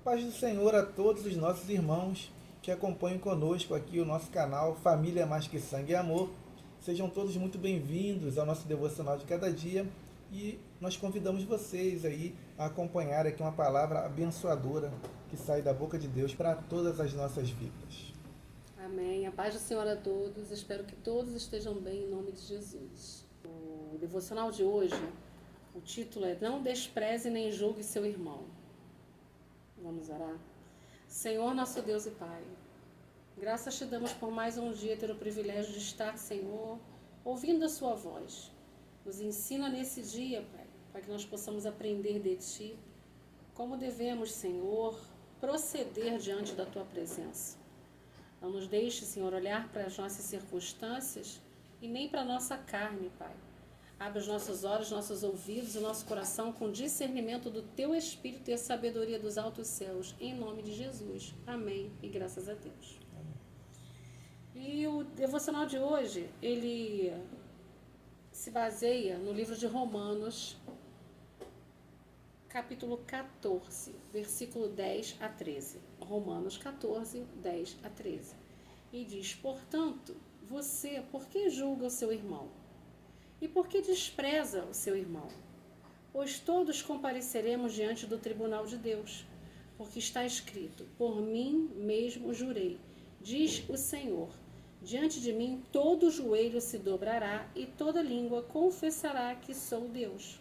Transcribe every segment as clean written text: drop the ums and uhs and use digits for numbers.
Paz do Senhor a todos os nossos irmãos que acompanham conosco aqui o nosso canal Família Mais Que Sangue e Amor. Sejam todos muito bem-vindos ao nosso devocional de cada dia e nós convidamos vocês aí a acompanhar aqui uma palavra abençoadora que sai da boca de Deus para todas as nossas vidas. Amém. A paz do Senhor a todos. Espero que todos estejam bem em nome de Jesus. O devocional de hoje, o título é Não despreze nem julgue seu irmão. Vamos orar? Senhor, nosso Deus e Pai, graças te damos por mais um dia ter o privilégio de estar, Senhor, ouvindo a sua voz. Nos ensina nesse dia, Pai, para que nós possamos aprender de Ti como devemos, Senhor, proceder diante da Tua presença. Não nos deixe, Senhor, olhar para as nossas circunstâncias e nem para a nossa carne, Pai. Abre os nossos olhos, nossos ouvidos e nosso coração com discernimento do Teu Espírito e a sabedoria dos altos céus, em nome de Jesus. Amém e graças a Deus. E o devocional de hoje, ele se baseia no livro de Romanos, capítulo 14, versículo 10 a 13. Romanos 14, 10 a 13. E diz, portanto, você, por que julga o seu irmão? E por que despreza o seu irmão? Pois todos compareceremos diante do tribunal de Deus, porque está escrito, por mim mesmo jurei, diz o Senhor, diante de mim todo joelho se dobrará e toda língua confessará que sou Deus.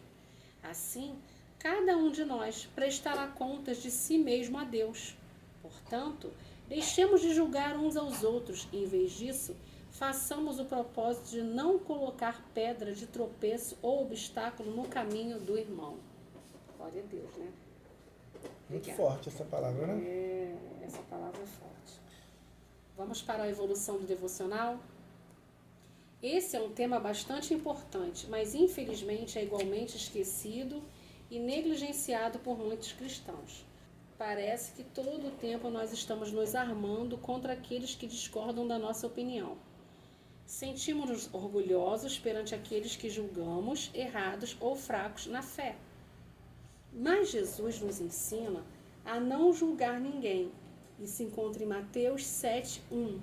Assim, cada um de nós prestará contas de si mesmo a Deus. Portanto, deixemos de julgar uns aos outros e, em vez disso, façamos o propósito de não colocar pedra de tropeço ou obstáculo no caminho do irmão. Glória a Deus, né? Muito forte essa palavra, né? Essa palavra é forte. Vamos para a evolução do devocional? Esse é um tema bastante importante, mas infelizmente é igualmente esquecido e negligenciado por muitos cristãos. Parece que todo o tempo nós estamos nos armando contra aqueles que discordam da nossa opinião. Sentimos-nos orgulhosos perante aqueles que julgamos errados ou fracos na fé. Mas Jesus nos ensina a não julgar ninguém. Isso encontra em Mateus 7:1.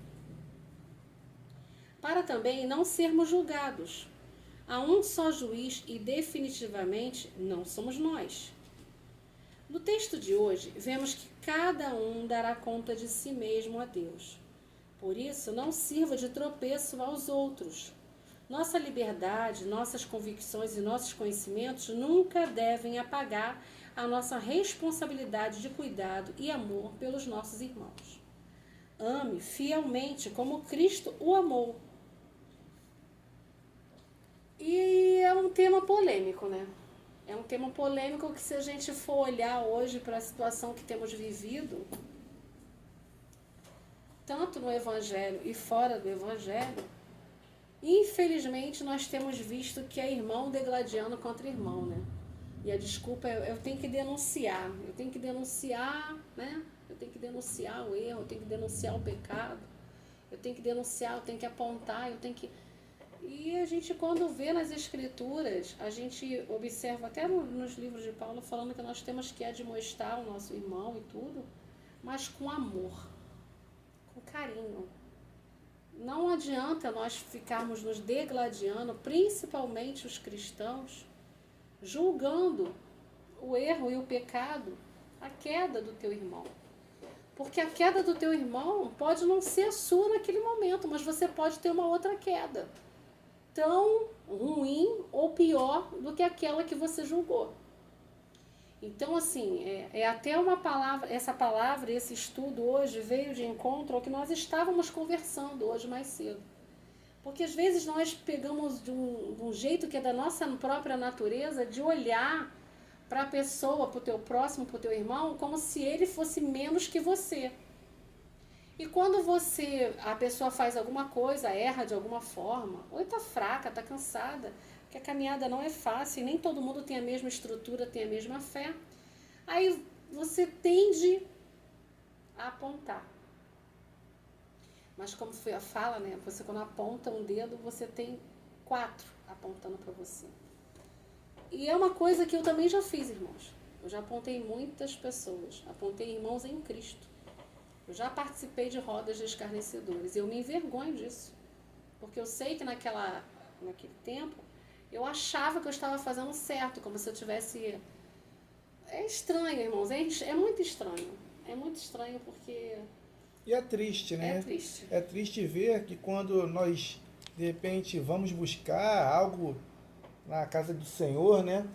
Para também não sermos julgados. Há um só juiz e definitivamente não somos nós. No texto de hoje, vemos que cada um dará conta de si mesmo a Deus. Por isso, não sirva de tropeço aos outros. Nossa liberdade, nossas convicções e nossos conhecimentos nunca devem apagar a nossa responsabilidade de cuidado e amor pelos nossos irmãos. Ame fielmente como Cristo o amou. E é um tema polêmico, né? É um tema polêmico que, se a gente for olhar hoje para a situação que temos vivido, tanto no Evangelho e fora do Evangelho, infelizmente nós temos visto que é irmão degladiando contra irmão, né? E a desculpa é, eu tenho que denunciar, né? Eu tenho que denunciar o erro, eu tenho que denunciar o pecado, eu tenho que denunciar, eu tenho que apontar, eu tenho que... E a gente, quando vê nas Escrituras, a gente observa até nos livros de Paulo falando que nós temos que admoestar o nosso irmão e tudo, mas com amor, com carinho. Não adianta nós ficarmos nos degladiando, principalmente os cristãos, julgando o erro e o pecado, a queda do teu irmão. Porque a queda do teu irmão pode não ser a sua naquele momento, mas você pode ter uma outra queda tão ruim ou pior do que aquela que você julgou. Então, assim, é até uma palavra, esse estudo hoje veio de encontro ao que nós estávamos conversando hoje mais cedo. Porque às vezes nós pegamos de um jeito que é da nossa própria natureza, de olhar para a pessoa, para o teu próximo, para o teu irmão, como se ele fosse menos que você. E quando a pessoa faz alguma coisa, erra de alguma forma, ou está fraca, está cansada, porque a caminhada não é fácil, e nem todo mundo tem a mesma estrutura, tem a mesma fé, aí você tende a apontar. Mas como foi a fala, né? Você quando aponta um dedo, você tem 4 apontando para você. E é uma coisa que eu também já fiz, irmãos. Eu já apontei muitas pessoas, apontei irmãos em Cristo. Eu já participei de rodas de escarnecedores. Eu me envergonho disso. Porque eu sei que naquele tempo, eu achava que eu estava fazendo certo, como se eu tivesse... É estranho, irmãos, é muito estranho. É muito estranho porque... E é triste, né? É triste. É triste ver que quando nós, de repente, vamos buscar algo na casa do Senhor, né?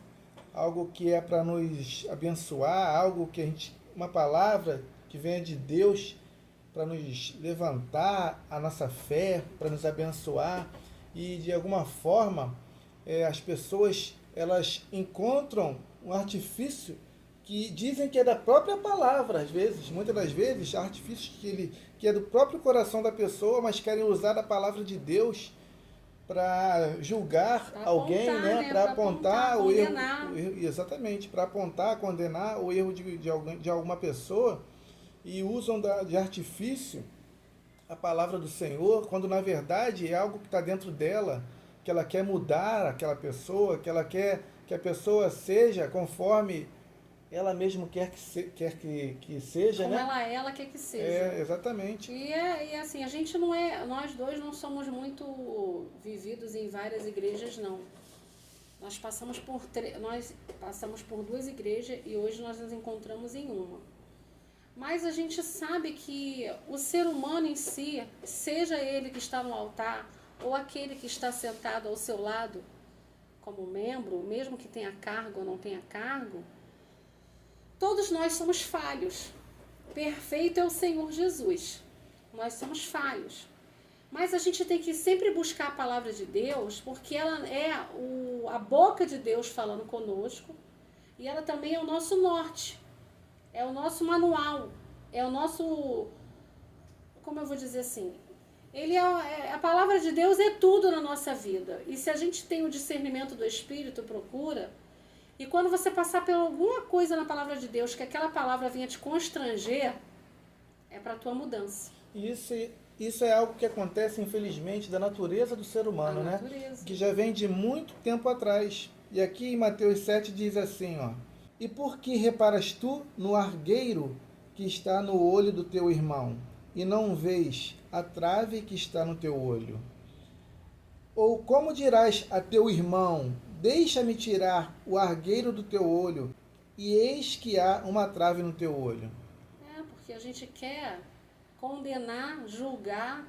Algo que é para nos abençoar, algo que uma palavra que venha de Deus para nos levantar a nossa fé, para nos abençoar, e de alguma forma as pessoas elas encontram um artifício que dizem que é da própria palavra, às vezes, muitas das vezes, artifícios que é do próprio coração da pessoa, mas querem usar a palavra de Deus para julgar alguém, né? Para apontar o erro, exatamente, para apontar, condenar o erro de alguma pessoa, e usam de artifício a palavra do Senhor, quando na verdade é algo que está dentro dela, que ela quer mudar aquela pessoa, que ela quer que a pessoa seja conforme ela mesma quer que seja, como né? ela quer que seja. Exatamente. E assim, a gente nós dois não somos muito vividos em várias igrejas, não. Nós passamos por 2 igrejas e hoje nós nos encontramos em uma. Mas a gente sabe que o ser humano em si, seja ele que está no altar ou aquele que está sentado ao seu lado como membro, mesmo que tenha cargo ou não tenha cargo, todos nós somos falhos. Perfeito é o Senhor Jesus. Nós somos falhos. Mas a gente tem que sempre buscar a palavra de Deus, porque ela é a boca de Deus falando conosco, e ela também é o nosso norte, é o nosso manual, é o nosso, como eu vou dizer assim, a palavra de Deus é tudo na nossa vida. E se a gente tem o discernimento do Espírito, procura, e quando você passar por alguma coisa na palavra de Deus, que aquela palavra venha te constranger, é para a tua mudança. Isso é algo que acontece, infelizmente, da natureza do ser humano, né? Que já vem de muito tempo atrás. E aqui em Mateus 7 diz assim, ó: E por que reparas tu no argueiro que está no olho do teu irmão, e não vês a trave que está no teu olho? Ou como dirás a teu irmão: Deixa-me tirar o argueiro do teu olho, e eis que há uma trave no teu olho? Porque a gente quer condenar, julgar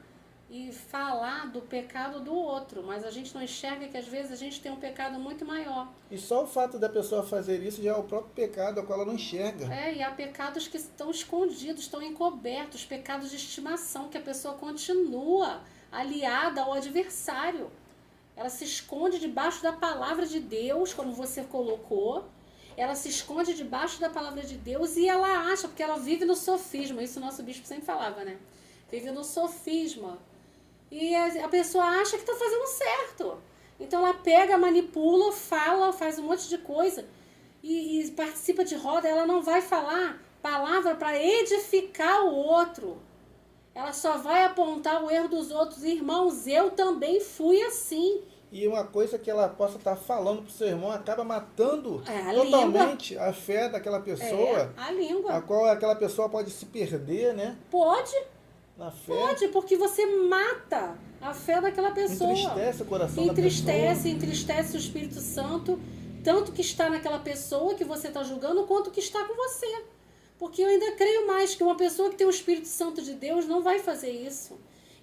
e falar do pecado do outro, mas a gente não enxerga que às vezes a gente tem um pecado muito maior. E só o fato da pessoa fazer isso já é o próprio pecado, ao qual ela não enxerga. E há pecados que estão escondidos, estão encobertos, pecados de estimação, que a pessoa continua aliada ao adversário. Ela se esconde debaixo da palavra de Deus, como você colocou. Ela se esconde debaixo da palavra de Deus e ela acha, porque ela vive no sofisma. Isso o nosso bispo sempre falava, né? Vive no sofisma. E a pessoa acha que está fazendo certo. Então ela pega, manipula, fala, faz um monte de coisa e participa de roda. Ela não vai falar palavra para edificar o outro. Ela só vai apontar o erro dos outros. Irmãos, eu também fui assim. E uma coisa que ela possa estar falando para o seu irmão acaba matando totalmente a fé daquela pessoa. A língua. A qual aquela pessoa pode se perder, né? Pode. Na fé. Pode, porque você mata a fé daquela pessoa. Entristece o coração da pessoa. Entristece o Espírito Santo, tanto que está naquela pessoa que você está julgando, quanto que está com você. Porque eu ainda creio mais que uma pessoa que tem o Espírito Santo de Deus não vai fazer isso.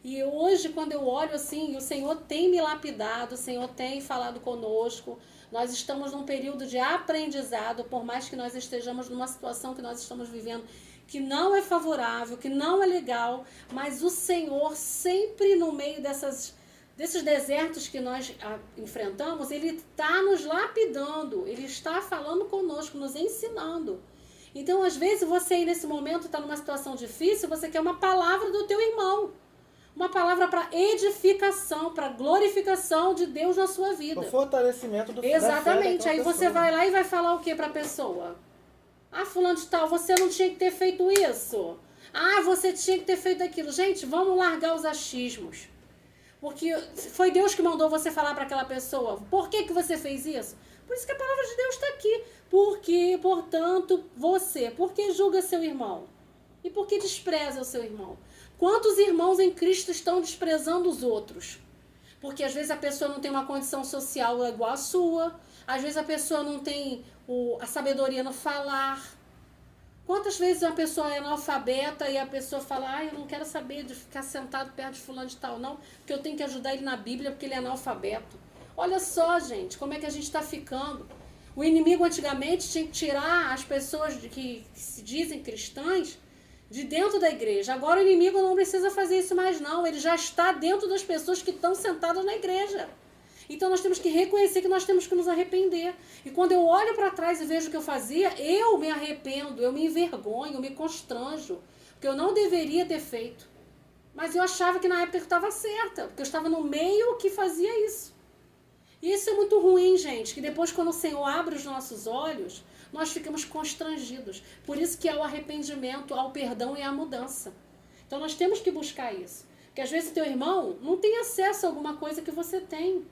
E hoje, quando eu olho assim, o Senhor tem me lapidado, o Senhor tem falado conosco, nós estamos num período de aprendizado, por mais que nós estejamos numa situação que nós estamos vivendo que não é favorável, que não é legal, mas o Senhor sempre no meio desses desertos que nós enfrentamos, Ele está nos lapidando, Ele está falando conosco, nos ensinando. Então, às vezes, você aí nesse momento está numa situação difícil, você quer uma palavra do teu irmão. Uma palavra para edificação, para glorificação de Deus na sua vida. O fortalecimento do Exatamente. Aí você vai lá e vai falar o que para a pessoa? Fulano de tal, você não tinha que ter feito isso. Você tinha que ter feito aquilo. Gente, vamos largar os achismos. Porque foi Deus que mandou você falar para aquela pessoa. Por que você fez isso? Por isso que a palavra de Deus está aqui. Porque, portanto, por que julga seu irmão? E por que despreza o seu irmão? Quantos irmãos em Cristo estão desprezando os outros? Porque às vezes a pessoa não tem uma condição social igual à sua, às vezes a pessoa não tem a sabedoria no falar. Quantas vezes uma pessoa é analfabeta e a pessoa fala, eu não quero saber de ficar sentado perto de fulano de tal, não, porque eu tenho que ajudar ele na Bíblia porque ele é analfabeto. Olha só, gente, como é que a gente está ficando. O inimigo antigamente tinha que tirar as pessoas que se dizem cristãs de dentro da igreja. Agora o inimigo não precisa fazer isso mais não, ele já está dentro das pessoas que estão sentadas na igreja. Então nós temos que reconhecer que nós temos que nos arrepender. E quando eu olho para trás e vejo o que eu fazia, eu me arrependo, eu me envergonho, eu me constranjo, porque eu não deveria ter feito. Mas eu achava que na época eu estava certa, porque eu estava no meio que fazia isso. E isso é muito ruim, gente, que depois quando o Senhor abre os nossos olhos, nós ficamos constrangidos. Por isso que é o arrependimento, ao perdão e à mudança. Então nós temos que buscar isso. Porque às vezes teu irmão não tem acesso a alguma coisa que você tem.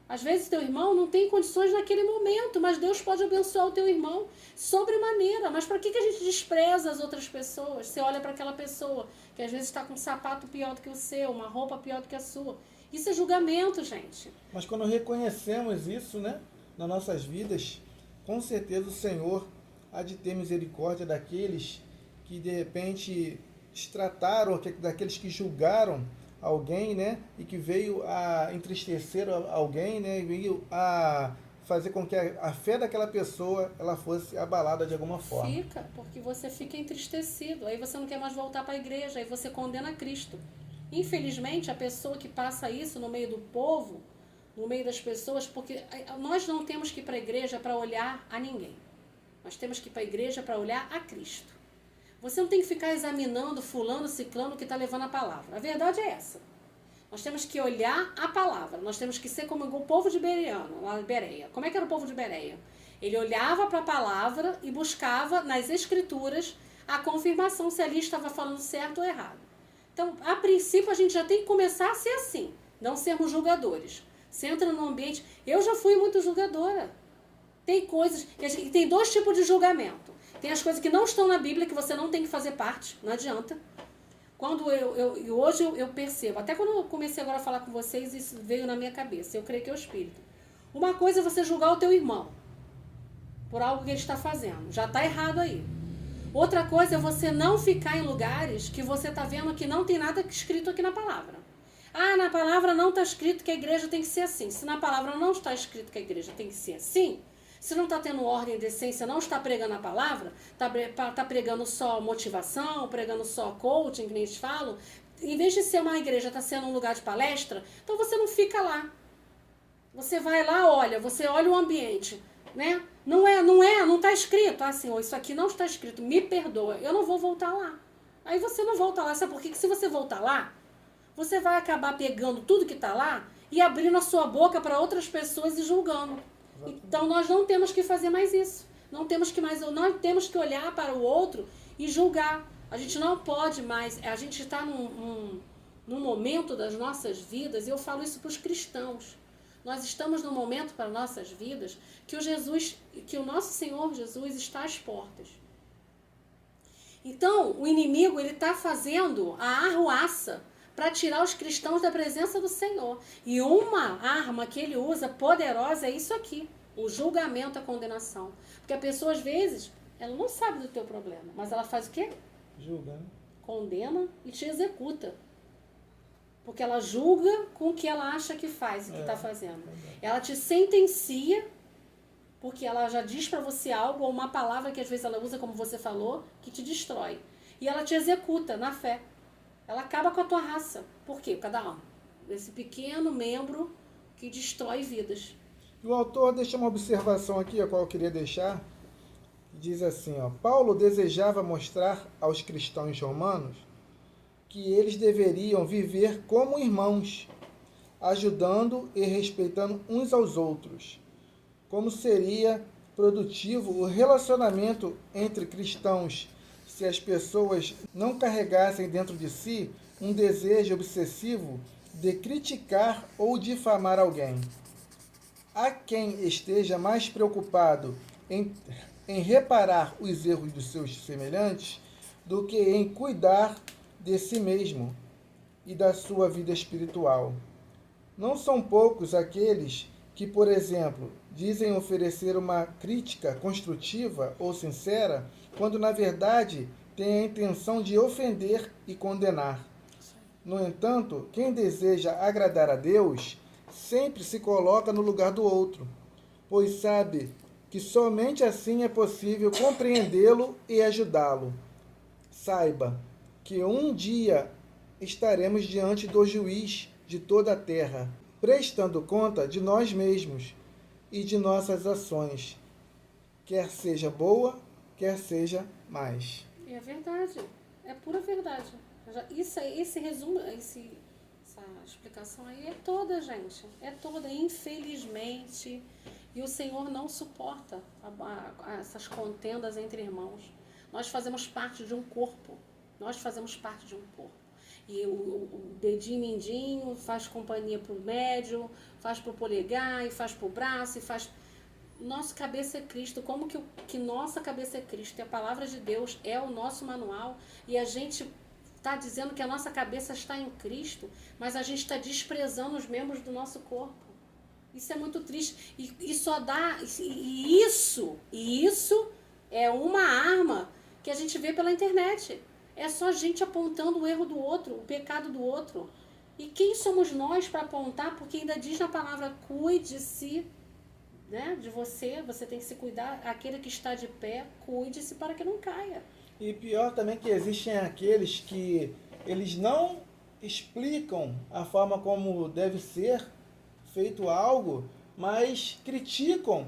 Às vezes teu irmão não tem condições naquele momento, mas Deus pode abençoar o teu irmão sobremaneira. Mas para que a gente despreza as outras pessoas? Você olha para aquela pessoa que às vezes está com um sapato pior do que o seu, uma roupa pior do que a sua. Isso é julgamento, gente. Mas quando reconhecemos isso, né, nas nossas vidas, com certeza o Senhor há de ter misericórdia daqueles que de repente trataram, daqueles que julgaram alguém, né, e que veio a entristecer alguém, né, e veio a fazer com que a fé daquela pessoa ela fosse abalada de alguma forma. Fica, porque você fica entristecido, aí você não quer mais voltar para a igreja, aí você condena Cristo. Infelizmente, a pessoa que passa isso no meio do povo, no meio das pessoas, porque nós não temos que ir para a igreja para olhar a ninguém. Nós temos que ir para a igreja para olhar a Cristo. Você não tem que ficar examinando fulano, ciclano que está levando a palavra. A verdade é essa. Nós temos que olhar a palavra. Nós temos que ser como o povo de Bereia. Como é que era o povo de Bereia? Ele olhava para a palavra e buscava nas escrituras a confirmação se ali estava falando certo ou errado. Então, a princípio, a gente já tem que começar a ser assim, não sermos julgadores. Você entra no ambiente... Eu já fui muito julgadora. Tem coisas... Tem dois tipos de julgamento. Tem as coisas que não estão na Bíblia, que você não tem que fazer parte, não adianta. Quando hoje eu percebo, até quando eu comecei agora a falar com vocês, isso veio na minha cabeça, eu creio que é o Espírito. Uma coisa é você julgar o teu irmão por algo que ele está fazendo, já está errado aí. Outra coisa é você não ficar em lugares que você está vendo que não tem nada escrito aqui na palavra. Ah, na palavra não está escrito que a igreja tem que ser assim. Se na palavra não está escrito que a igreja tem que ser assim, se não está tendo ordem e decência, não está pregando a palavra, está pregando só motivação, pregando só coaching, que nem eles falam, em vez de ser uma igreja, está sendo um lugar de palestra, então você não fica lá. Você vai lá, você olha o ambiente, né? Não está escrito, Senhor, isso aqui não está escrito, me perdoa, eu não vou voltar lá. Aí você não volta lá, sabe por quê? Porque se você voltar lá, você vai acabar pegando tudo que está lá e abrindo a sua boca para outras pessoas e julgando. Então nós não temos que fazer mais isso. Nós temos que olhar para o outro e julgar. A gente não pode mais, a gente está num momento das nossas vidas, e eu falo isso para os cristãos. Nós estamos num momento para nossas vidas que o nosso Senhor Jesus está às portas. Então, o inimigo ele está fazendo a arruaça para tirar os cristãos da presença do Senhor. E uma arma que ele usa poderosa é isso aqui, o julgamento, a condenação. Porque a pessoa, às vezes, ela não sabe do teu problema, mas ela faz o quê? Julga, né? Condena e te executa. Porque ela julga com o que ela acha que faz e que está fazendo. Ela te sentencia, porque ela já diz para você algo, ou uma palavra que às vezes ela usa, como você falou, que te destrói. E ela te executa na fé. Ela acaba com a tua raça. Por quê? Por cada um. Esse pequeno membro que destrói vidas. E o autor deixa uma observação aqui, a qual eu queria deixar. Diz assim, Paulo desejava mostrar aos cristãos romanos que eles deveriam viver como irmãos, ajudando e respeitando uns aos outros. Como seria produtivo o relacionamento entre cristãos se as pessoas não carregassem dentro de si um desejo obsessivo de criticar ou difamar alguém. Há quem esteja mais preocupado em reparar os erros dos seus semelhantes do que em cuidar de si mesmo e da sua vida espiritual. Não são poucos aqueles que, por exemplo, dizem oferecer uma crítica construtiva ou sincera, quando na verdade têm a intenção de ofender e condenar. No entanto, quem deseja agradar a Deus sempre se coloca no lugar do outro, pois sabe que somente assim é possível compreendê-lo e ajudá-lo. Saiba que um dia estaremos diante do juiz de toda a terra, prestando conta de nós mesmos e de nossas ações, quer seja boa, quer seja mais. É verdade, é pura verdade. Isso aí, esse resumo, essa explicação aí é toda, gente. É toda, infelizmente. E o Senhor não suporta essas contendas entre irmãos. Nós fazemos parte de um corpo. Nós fazemos parte de um corpo. E o dedinho mindinho faz companhia pro médio, faz pro polegar, e faz pro braço, e faz... Nossa cabeça é Cristo. Como que nossa cabeça é Cristo? E a palavra de Deus é o nosso manual. E a gente está dizendo que a nossa cabeça está em Cristo, mas a gente está desprezando os membros do nosso corpo. Isso é muito triste. E só dá... E isso é uma arma que a gente vê pela internet. É só gente apontando o erro do outro, o pecado do outro. E quem somos nós para apontar? Porque ainda diz na palavra, cuide-se, né, de você tem que se cuidar. Aquele que está de pé, cuide-se para que não caia. E pior também que existem aqueles que eles não explicam a forma como deve ser feito algo, mas criticam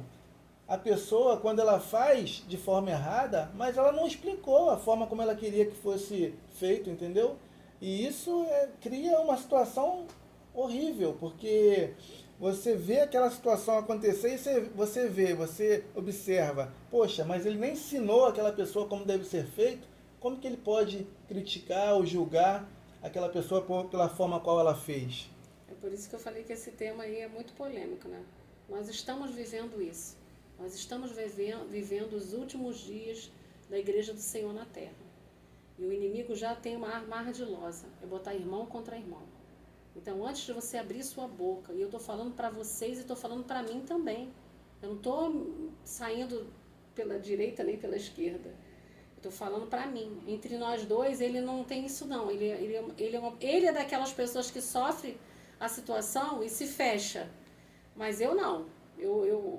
a pessoa quando ela faz de forma errada, mas ela não explicou a forma como ela queria que fosse feito, entendeu? E isso cria uma situação horrível, porque você vê aquela situação acontecer e você observa, poxa, mas ele nem ensinou aquela pessoa como deve ser feito, como que ele pode criticar ou julgar aquela pessoa pela forma qual ela fez? É por isso que eu falei que esse tema aí é muito polêmico, né? Nós estamos vivendo isso. Nós estamos vivendo os últimos dias da Igreja do Senhor na Terra. E o inimigo já tem uma arma ardilosa, é botar irmão contra irmão. Então, antes de você abrir sua boca, e eu estou falando para vocês e estou falando para mim também. Eu não estou saindo pela direita nem pela esquerda. Eu estou falando para mim. Entre nós dois, ele não tem isso não. Ele é daquelas pessoas que sofrem a situação e se fecha. Mas eu não.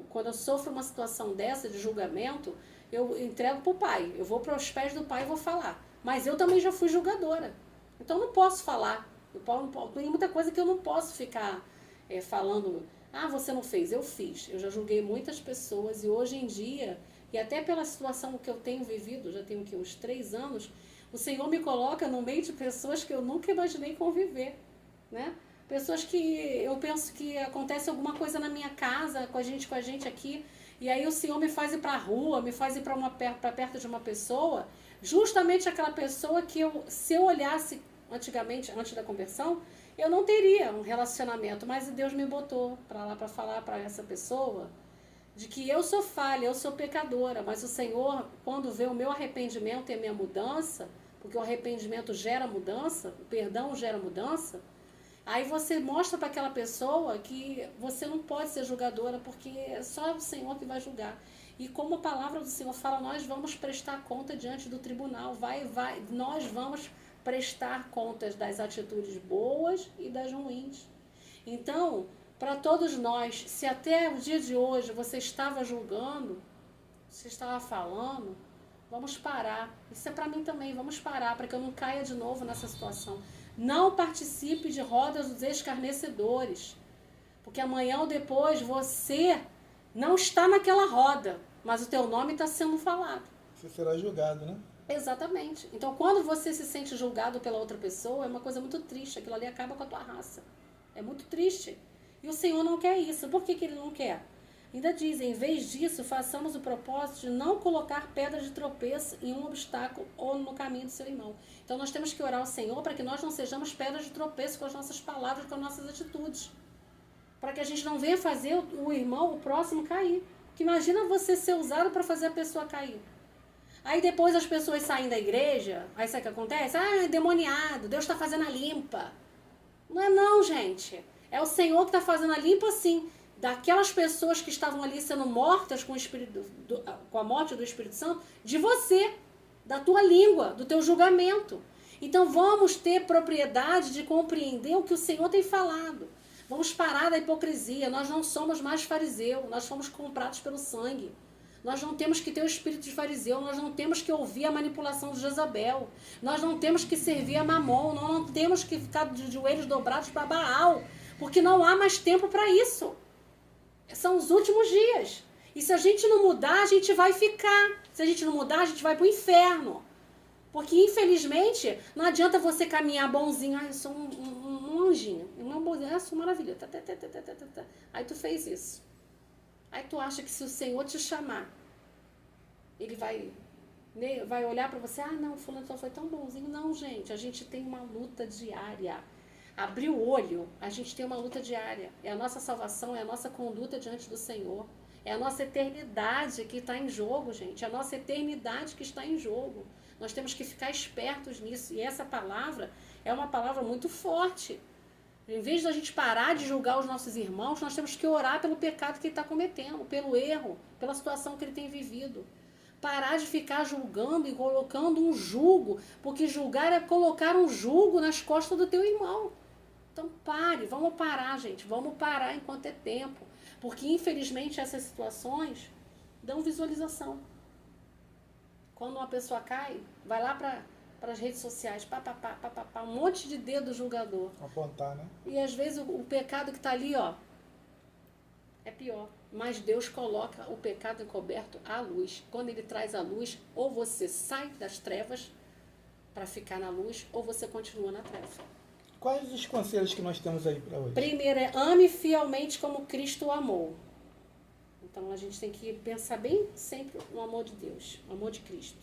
Quando eu sofro uma situação dessa, de julgamento, eu entrego para o pai. Eu vou para os pés do pai e vou falar. Mas eu também já fui julgadora. Então, não posso falar. Tem muita coisa que eu não posso ficar falando, você não fez, eu fiz. Eu já julguei muitas pessoas e hoje em dia, e até pela situação que eu tenho vivido, já tenho aqui uns 3 anos, o Senhor me coloca no meio de pessoas que eu nunca imaginei conviver, né? Pessoas que eu penso que acontece alguma coisa na minha casa, com a gente aqui, e aí o Senhor me faz ir para a rua, me faz ir para perto de uma pessoa, justamente aquela pessoa que se eu olhasse antigamente, antes da conversão, eu não teria um relacionamento, mas Deus me botou para lá para falar para essa pessoa de que eu sou falha, eu sou pecadora, mas o Senhor, quando vê o meu arrependimento e a minha mudança, porque o arrependimento gera mudança, o perdão gera mudança, aí você mostra para aquela pessoa que você não pode ser julgadora, porque é só o Senhor que vai julgar. E como a palavra do Senhor fala, nós vamos prestar conta diante do tribunal, nós vamos prestar contas das atitudes boas e das ruins. Então, para todos nós, se até o dia de hoje você estava julgando, você estava falando, vamos parar. Isso é para mim também, vamos parar, para que eu não caia de novo nessa situação. Não participe de rodas dos escarnecedores, porque amanhã ou depois você não está naquela roda, mas o teu nome está sendo falado. Você será julgado, né? Exatamente. Então, quando você se sente julgado pela outra pessoa, é uma coisa muito triste. Aquilo ali acaba com a tua raça. É muito triste. E o Senhor não quer isso. Por que Ele não quer? Ainda diz, em vez disso, façamos o propósito de não colocar pedra de tropeço em um obstáculo ou no caminho do seu irmão. Então, nós temos que orar ao Senhor para que nós não sejamos pedras de tropeço com as nossas palavras, com as nossas atitudes. para que a gente não venha fazer o irmão, o próximo cair. Porque imagina você ser usado para fazer a pessoa cair. Aí depois as pessoas saem da igreja, aí sabe o que acontece? Ah, é demoniado, Deus está fazendo a limpa. Não é não, gente. É o Senhor que está fazendo a limpa, sim. Daquelas pessoas que estavam ali sendo mortas com, o Espírito, com a morte do Espírito Santo, de você, da tua língua, do teu julgamento. Então vamos ter propriedade de compreender o que o Senhor tem falado. Vamos parar da hipocrisia. Nós não somos mais fariseu, nós fomos comprados pelo sangue. Nós não temos que ter o espírito de fariseu, nós não temos que ouvir a manipulação de Jezabel, nós não temos que servir a Mamon, nós não temos que ficar de joelhos dobrados para Baal, porque não há mais tempo para isso. São os últimos dias. E se a gente não mudar, a gente vai ficar. Se a gente não mudar, a gente vai para o inferno. Porque, infelizmente, não adianta você caminhar bonzinho. Ah, eu sou um anjinho. Um bonzinho. Ah, sou maravilhoso. Aí tu fez isso. Aí tu acha que se o Senhor te chamar, ele vai olhar para você, ah, não, fulano só foi tão bonzinho. Não, gente, a gente tem uma luta diária. Abrir o olho, a gente tem uma luta diária. É a nossa salvação, é a nossa conduta diante do Senhor. É a nossa eternidade que está em jogo, gente. É a nossa eternidade que está em jogo. Nós temos que ficar espertos nisso. E essa palavra é uma palavra muito forte. Em vez de a gente parar de julgar os nossos irmãos, nós temos que orar pelo pecado que ele está cometendo, pelo erro, pela situação que ele tem vivido. Parar de ficar julgando e colocando um jugo, porque julgar é colocar um jugo nas costas do teu irmão. Então pare, vamos parar, gente, vamos parar enquanto é tempo, porque infelizmente essas situações dão visualização. Quando uma pessoa cai, vai lá para as redes sociais, um monte de dedo julgador. Apontar, né? E às vezes o pecado que está ali, ó, é pior. Mas Deus coloca o pecado encoberto à luz. Quando ele traz a luz, ou você sai das trevas para ficar na luz, ou você continua na treva. Quais os conselhos que nós temos aí para hoje? Primeiro é ame fielmente como Cristo o amou. Então a gente tem que pensar bem sempre no amor de Deus, no amor de Cristo.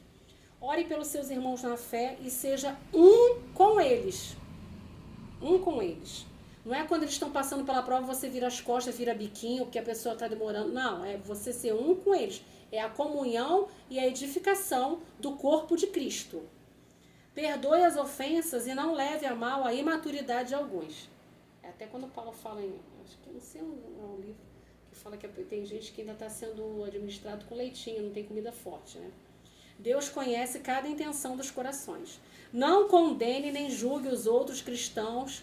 Ore pelos seus irmãos na fé e seja um com eles. Um com eles. Não é quando eles estão passando pela prova, você vira as costas, vira biquinho, porque a pessoa está demorando. Não, é você ser um com eles. É a comunhão e a edificação do corpo de Cristo. Perdoe as ofensas e não leve a mal a imaturidade de alguns. É até quando Paulo fala em... Acho que não sei um livro que fala que tem gente que ainda está sendo administrado com leitinho, não tem comida forte, né? Deus conhece cada intenção dos corações. Não condene nem julgue os outros cristãos.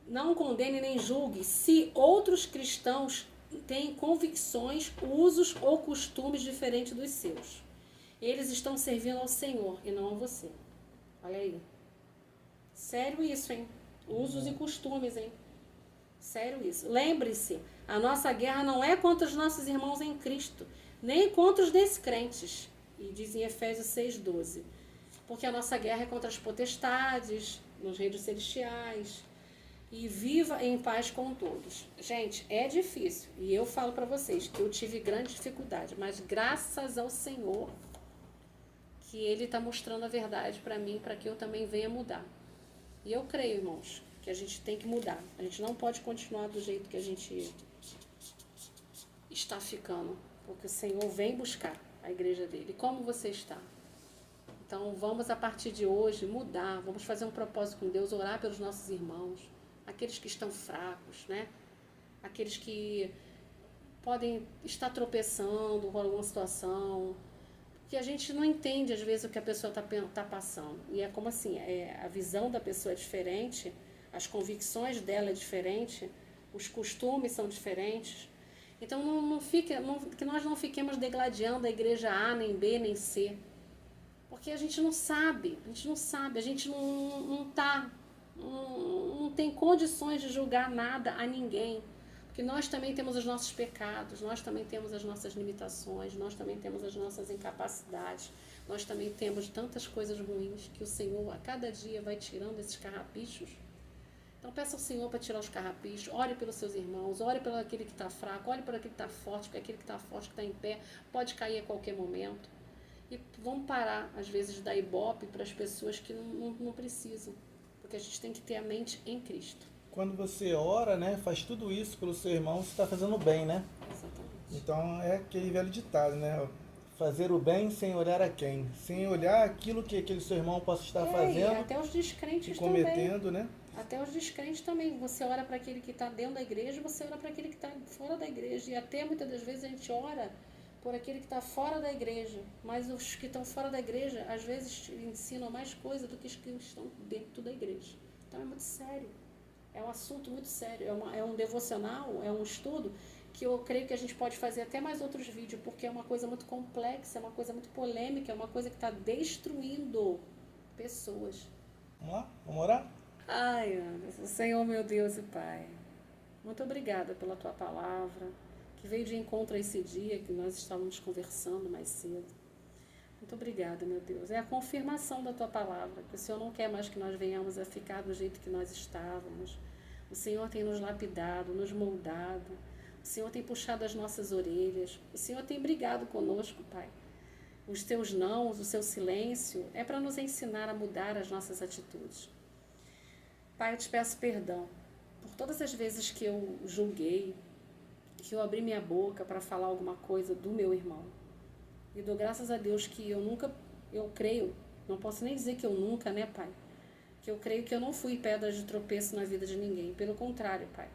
Não condene nem julgue se outros cristãos têm convicções, usos ou costumes diferentes dos seus. Eles estão servindo ao Senhor e não a você. Olha aí. Sério isso, hein? Usos e costumes, hein? Sério isso. Lembre-se, a nossa guerra não é contra os nossos irmãos em Cristo, nem contra os descrentes. E diz em Efésios 6,12. Porque a nossa guerra é contra as potestades, nos reinos celestiais. E viva em paz com todos. Gente, é difícil. E eu falo para vocês que eu tive grande dificuldade. Mas graças ao Senhor, que Ele está mostrando a verdade para mim, para que eu também venha mudar. E eu creio, irmãos, que a gente tem que mudar. A gente não pode continuar do jeito que a gente está ficando. Porque o Senhor vem buscar a igreja dele. Como você está? Então, vamos a partir de hoje mudar. Vamos fazer um propósito com Deus, orar pelos nossos irmãos. Aqueles que estão fracos, né? Aqueles que podem estar tropeçando com alguma situação. Que a gente não entende, às vezes, o que a pessoa está passando. E é como assim, a visão da pessoa é diferente, as convicções dela é diferente, os costumes são diferentes. Então, que nós não fiquemos degladiando a igreja A, nem B, nem C. Porque a gente não sabe, a gente não tem condições de julgar nada a ninguém. Porque nós também temos os nossos pecados, nós também temos as nossas limitações, nós também temos as nossas incapacidades, nós também temos tantas coisas ruins que o Senhor a cada dia vai tirando esses carrapichos. Então peça ao Senhor para tirar os carrapichos, ore pelos seus irmãos, ore pelo aquele que está fraco, ore pelo aquele que está forte, porque aquele que está forte, que está em pé, pode cair a qualquer momento. E vamos parar, às vezes, de dar ibope para as pessoas que não precisam, porque a gente tem que ter a mente em Cristo. quando você ora, né, faz tudo isso pelo seu irmão, você está fazendo bem, né? Exatamente. Então é aquele velho ditado, né? Fazer o bem sem olhar a quem? Sem olhar aquilo que aquele seu irmão possa estar E fazendo até os e descrentes também. cometendo, né? Até os descrentes também. Você ora para aquele que está dentro da igreja, você ora para aquele que está fora da igreja. E até muitas das vezes a gente ora por aquele que está fora da igreja. Mas os que estão fora da igreja, às vezes ensinam mais coisa do que os que estão dentro da igreja. Então é muito sério. É um assunto muito sério. É um devocional, é um estudo que eu creio que a gente pode fazer até mais outros vídeos, porque é uma coisa muito complexa, é uma coisa muito polêmica, é uma coisa que está destruindo pessoas. Vamos lá? Vamos orar? Ai, Anderson, Senhor meu Deus e Pai, muito obrigada pela Tua palavra, que veio de encontro a esse dia que nós estávamos conversando mais cedo. Muito obrigada, meu Deus. É a confirmação da Tua palavra, que o Senhor não quer mais que nós venhamos a ficar do jeito que nós estávamos. O Senhor tem nos lapidado, nos moldado. O Senhor tem puxado as nossas orelhas. O Senhor tem brigado conosco, Pai. Os Teus nãos, o Seu silêncio, é para nos ensinar a mudar as nossas atitudes. Pai, eu te peço perdão por todas as vezes que eu julguei, que eu abri minha boca para falar alguma coisa do meu irmão. E dou graças a Deus que eu creio, não posso nem dizer que eu nunca, né, Pai? Que eu creio que eu não fui pedra de tropeço na vida de ninguém. Pelo contrário, Pai.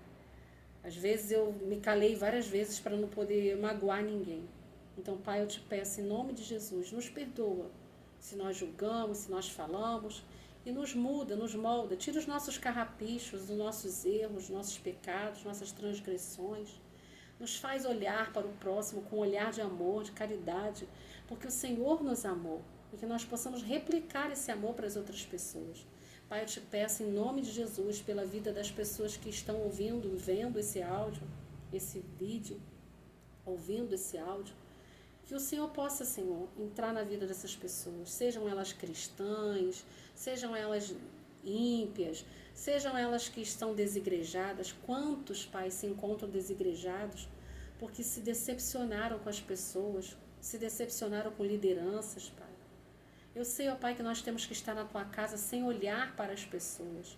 Às vezes eu me calei várias vezes para não poder magoar ninguém. Então, Pai, eu te peço em nome de Jesus, nos perdoa se nós julgamos, se nós falamos, e nos muda, nos molda, tira os nossos carrapichos, os nossos erros, os nossos pecados, nossas transgressões. Nos faz olhar para o próximo com um olhar de amor, de caridade, porque o Senhor nos amou e que nós possamos replicar esse amor para as outras pessoas. Pai, eu te peço em nome de Jesus pela vida das pessoas que estão ouvindo, vendo esse áudio, esse vídeo, ouvindo esse áudio, que o Senhor possa, Senhor, entrar na vida dessas pessoas, sejam elas cristãs, sejam elas ímpias, sejam elas que estão desigrejadas. Quantos pais se encontram desigrejados porque se decepcionaram com as pessoas, se decepcionaram com lideranças, Pai. Eu sei, ó Pai, que nós temos que estar na Tua casa sem olhar para as pessoas,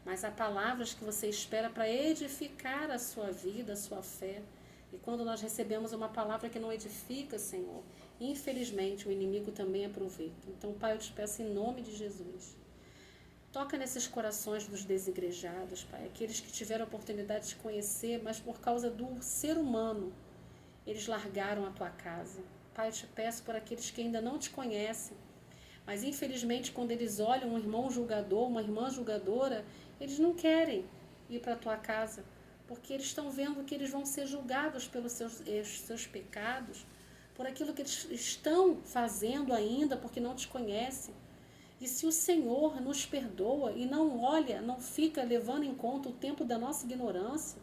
mas há palavras que você espera para edificar a sua vida, a sua fé. E quando nós recebemos uma palavra que não edifica, Senhor, infelizmente o inimigo também aproveita. Então, Pai, eu te peço em nome de Jesus. Toca nesses corações dos desigrejados, Pai, aqueles que tiveram a oportunidade de te conhecer, mas por causa do ser humano, eles largaram a Tua casa. Pai, eu te peço por aqueles que ainda não te conhecem, mas infelizmente quando eles olham um irmão julgador, uma irmã julgadora, eles não querem ir para a Tua casa, porque eles estão vendo que eles vão ser julgados pelos seus pecados, por aquilo que eles estão fazendo ainda, porque não te conhecem. E se o Senhor nos perdoa e não olha, não fica levando em conta o tempo da nossa ignorância,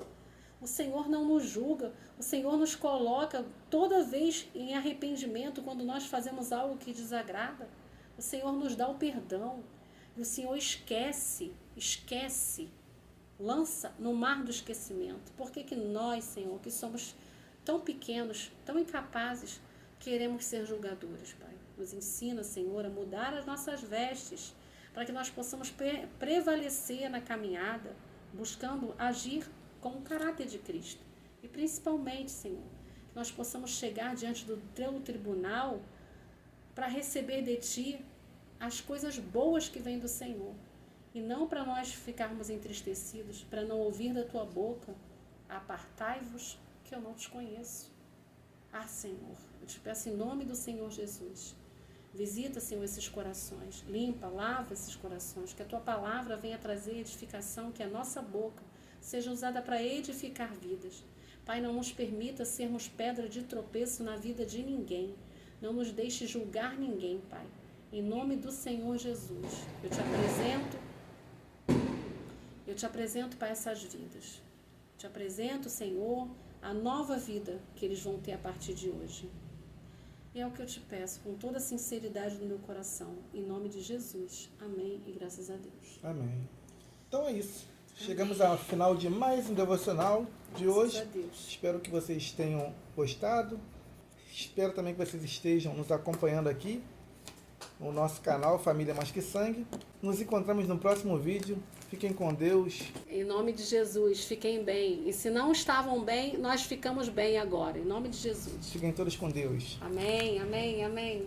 o Senhor não nos julga, o Senhor nos coloca toda vez em arrependimento quando nós fazemos algo que desagrada. O Senhor nos dá o perdão e o Senhor esquece, lança no mar do esquecimento. Por que nós, Senhor, que somos tão pequenos, tão incapazes, queremos ser julgadores, Pai? Nos ensina, Senhor, a mudar as nossas vestes, para que nós possamos prevalecer na caminhada, buscando agir com o caráter de Cristo. E principalmente, Senhor, que nós possamos chegar diante do Teu tribunal para receber de Ti as coisas boas que vêm do Senhor. E não para nós ficarmos entristecidos, para não ouvir da Tua boca: apartai-vos, que eu não te conheço. Ah, Senhor, eu te peço em nome do Senhor Jesus, visita, Senhor, esses corações, limpa, lava esses corações, que a Tua palavra venha trazer edificação, que a nossa boca seja usada para edificar vidas. Pai, não nos permita sermos pedra de tropeço na vida de ninguém, não nos deixe julgar ninguém, Pai. Em nome do Senhor Jesus, eu te apresento para essas vidas. Te apresento, Senhor, a nova vida que eles vão ter a partir de hoje. E é o que eu te peço, com toda a sinceridade do meu coração, em nome de Jesus. Amém e graças a Deus. Amém. Então é isso. Chegamos ao final de mais um devocional de hoje. Graças a Deus. Espero que vocês tenham gostado. Espero também que vocês estejam nos acompanhando aqui. o nosso canal Família Mais Que Sangue. Nos encontramos no próximo vídeo. Fiquem com Deus. Em nome de Jesus, fiquem bem. E se não estavam bem, nós ficamos bem agora. Em nome de Jesus. Fiquem todos com Deus. Amém, amém, amém.